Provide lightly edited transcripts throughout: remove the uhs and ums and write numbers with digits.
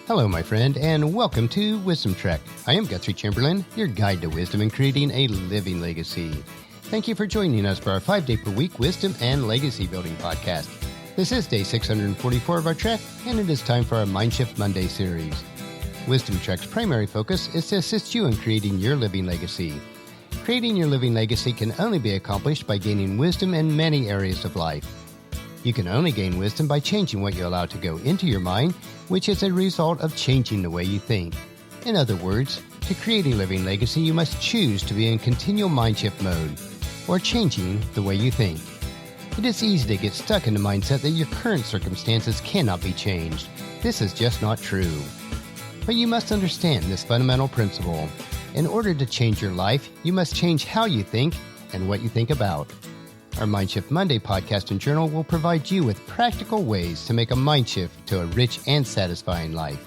Hello, my friend, and welcome to Wisdom Trek. I am Guthrie Chamberlain, your guide to wisdom and creating a living legacy. Thank you for joining us for our 5-day-per-week wisdom and legacy building podcast. This is day 644 of our trek, and it is time for our Mindshift Monday series. Wisdom Trek's primary focus is to assist you in creating your living legacy. Creating your living legacy can only be accomplished by gaining wisdom in many areas of life. You can only gain wisdom by changing what you allow to go into your mind, which is a result of changing the way you think. In other words, to create a living legacy, you must choose to be in continual mindshift mode, or changing the way you think. It is easy to get stuck in the mindset that your current circumstances cannot be changed. This is just not true. But you must understand this fundamental principle. In order to change your life, you must change how you think and what you think about. Our Mindshift Monday podcast and journal will provide you with practical ways to make a mind shift to a rich and satisfying life.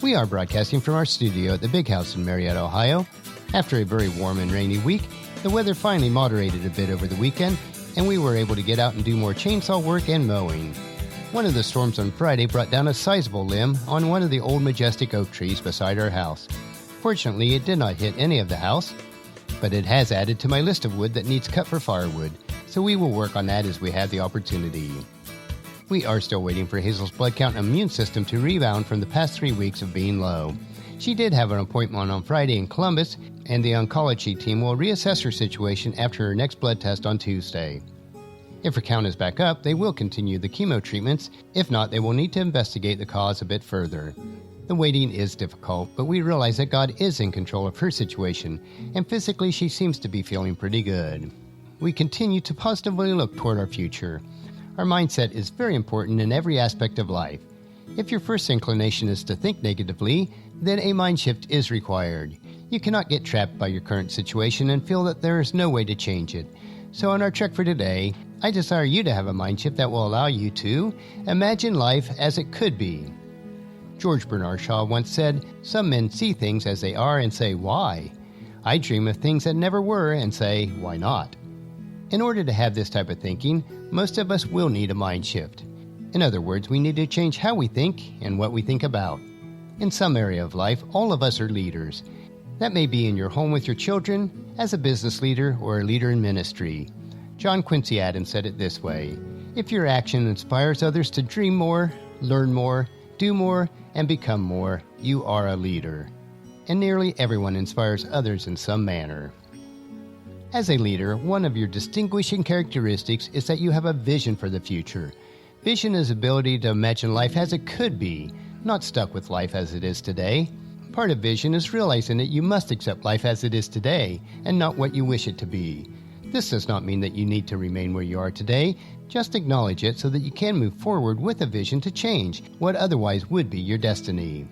We are broadcasting from our studio at the Big House in Marietta, Ohio. After a very warm and rainy week, the weather finally moderated a bit over the weekend, and we were able to get out and do more chainsaw work and mowing. One of the storms on Friday brought down a sizable limb on one of the old majestic oak trees beside our house. Fortunately, it did not hit any of the house, but it has added to my list of wood that needs cut for firewood, so we will work on that as we have the opportunity. We are still waiting for Hazel's blood count and immune system to rebound from the past 3 weeks of being low. She did have an appointment on Friday in Columbus, and the oncology team will reassess her situation after her next blood test on Tuesday. If her count is back up, they will continue the chemo treatments. If not, they will need to investigate the cause a bit further. The waiting is difficult, but we realize that God is in control of her situation, and physically she seems to be feeling pretty good. We continue to positively look toward our future. Our mindset is very important in every aspect of life. If your first inclination is to think negatively, then a mind shift is required. You cannot get trapped by your current situation and feel that there is no way to change it. So on our trek for today, I desire you to have a mind shift that will allow you to imagine life as it could be. George Bernard Shaw once said, "Some men see things as they are and say, 'Why?' I dream of things that never were and say, 'Why not?'" In order to have this type of thinking, most of us will need a mind shift. In other words, we need to change how we think and what we think about. In some area of life, all of us are leaders. That may be in your home with your children, as a business leader, or a leader in ministry. John Quincy Adams said it this way: "If your action inspires others to dream more, learn more, do more, and become more, you are a leader." And nearly everyone inspires others in some manner. As a leader, one of your distinguishing characteristics is that you have a vision for the future. Vision is the ability to imagine life as it could be, not stuck with life as it is today. Part of vision is realizing that you must accept life as it is today and not what you wish it to be. This does not mean that you need to remain where you are today. Just acknowledge it so that you can move forward with a vision to change what otherwise would be your destiny.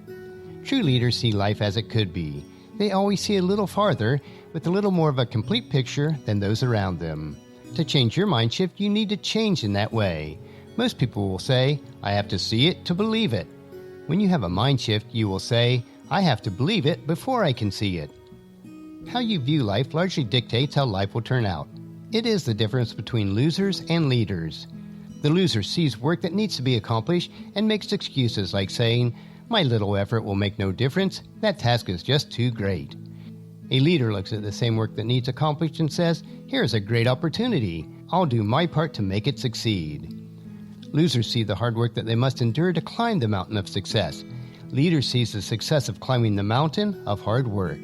True leaders see life as it could be. They always see a little farther, with a little more of a complete picture than those around them. To change your mind shift, you need to change in that way. Most people will say, "I have to see it to believe it." When you have a mind shift, you will say, "I have to believe it before I can see it." How you view life largely dictates how life will turn out. It is the difference between losers and leaders. The loser sees work that needs to be accomplished and makes excuses like saying, "My little effort will make no difference. That task is just too great." A leader looks at the same work that needs accomplished and says, "Here's a great opportunity. I'll do my part to make it succeed." Losers see the hard work that they must endure to climb the mountain of success. Leaders see the success of climbing the mountain of hard work.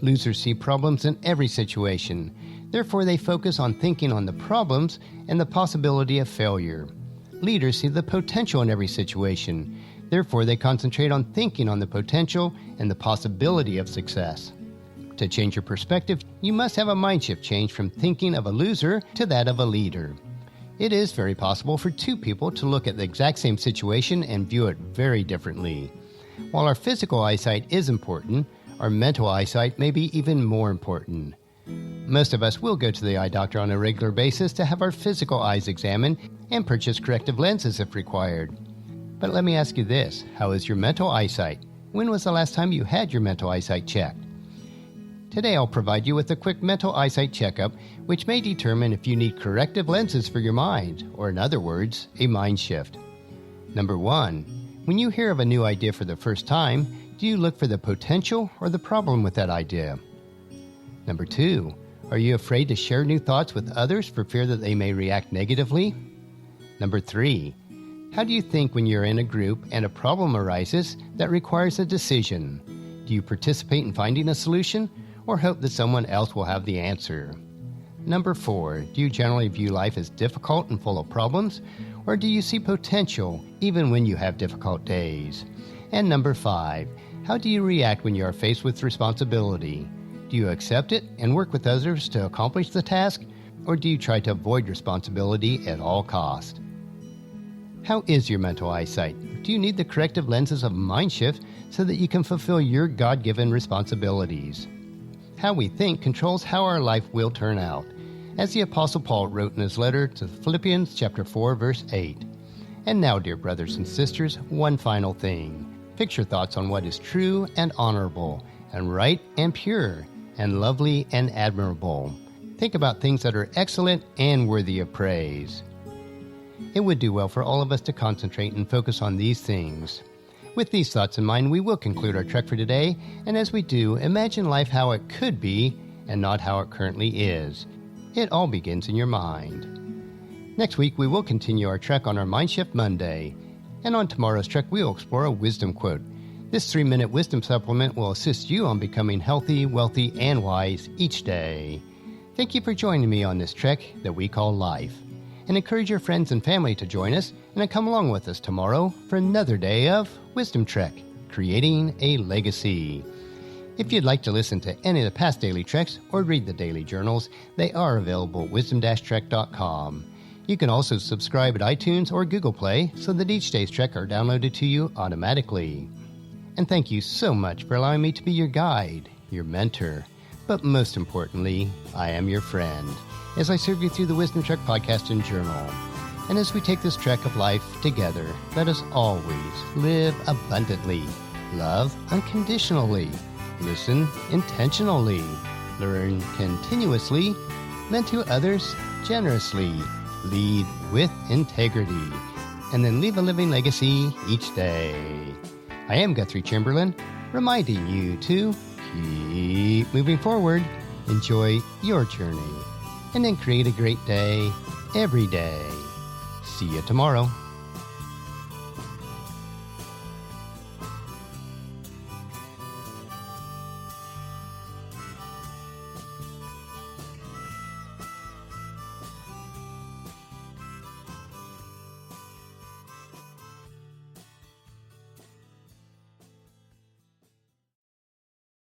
Losers see problems in every situation. Therefore, they focus on thinking on the problems and the possibility of failure. Leaders see the potential in every situation. Therefore, they concentrate on thinking on the potential and the possibility of success. To change your perspective, you must have a mind shift change from thinking of a loser to that of a leader. It is very possible for two people to look at the exact same situation and view it very differently. While our physical eyesight is important, our mental eyesight may be even more important. Most of us will go to the eye doctor on a regular basis to have our physical eyes examined and purchase corrective lenses if required. But let me ask you this: how is your mental eyesight? When was the last time you had your mental eyesight checked? Today I'll provide you with a quick mental eyesight checkup, which may determine if you need corrective lenses for your mind, or in other words, a mind shift. Number 1. When you hear of a new idea for the first time, do you look for the potential or the problem with that idea? Number 2, are you afraid to share new thoughts with others for fear that they may react negatively? Number 3, how do you think when you're in a group and a problem arises that requires a decision? Do you participate in finding a solution or hope that someone else will have the answer? Number 4, do you generally view life as difficult and full of problems, or do you see potential even when you have difficult days? And number 5, how do you react when you are faced with responsibility? Do you accept it and work with others to accomplish the task, or do you try to avoid responsibility at all costs? How is your mental eyesight? Do you need the corrective lenses of Mindshift so that you can fulfill your God-given responsibilities? How we think controls how our life will turn out, as the Apostle Paul wrote in his letter to Philippians chapter 4, verse 8. And now, dear brothers and sisters, one final thing. Fix your thoughts on what is true and honorable, and right and pure, and lovely and admirable. Think about things that are excellent and worthy of praise. It would do well for all of us to concentrate and focus on these things. With these thoughts in mind, we will conclude our trek for today, and as we do, imagine life how it could be and not how it currently is. It all begins in your mind. Next week, we will continue our trek on our Mindshift Monday, and on tomorrow's trek, we will explore a wisdom quote. This 3-minute wisdom supplement will assist you on becoming healthy, wealthy, and wise each day. Thank you for joining me on this trek that we call life, and encourage your friends and family to join us and come along with us tomorrow for another day of Wisdom Trek, Creating a Legacy. If you'd like to listen to any of the past daily treks or read the daily journals, they are available at wisdom-trek.com. You can also subscribe at iTunes or Google Play so that each day's trek are downloaded to you automatically. And thank you so much for allowing me to be your guide, your mentor, but most importantly, I am your friend, as I serve you through the Wisdom Trek podcast and journal. And as we take this trek of life together, let us always live abundantly, love unconditionally, listen intentionally, learn continuously, lend to others generously, lead with integrity, and then leave a living legacy each day. I am Guthrie Chamberlain, reminding you to keep moving forward, enjoy your journey, and then create a great day every day. See you tomorrow.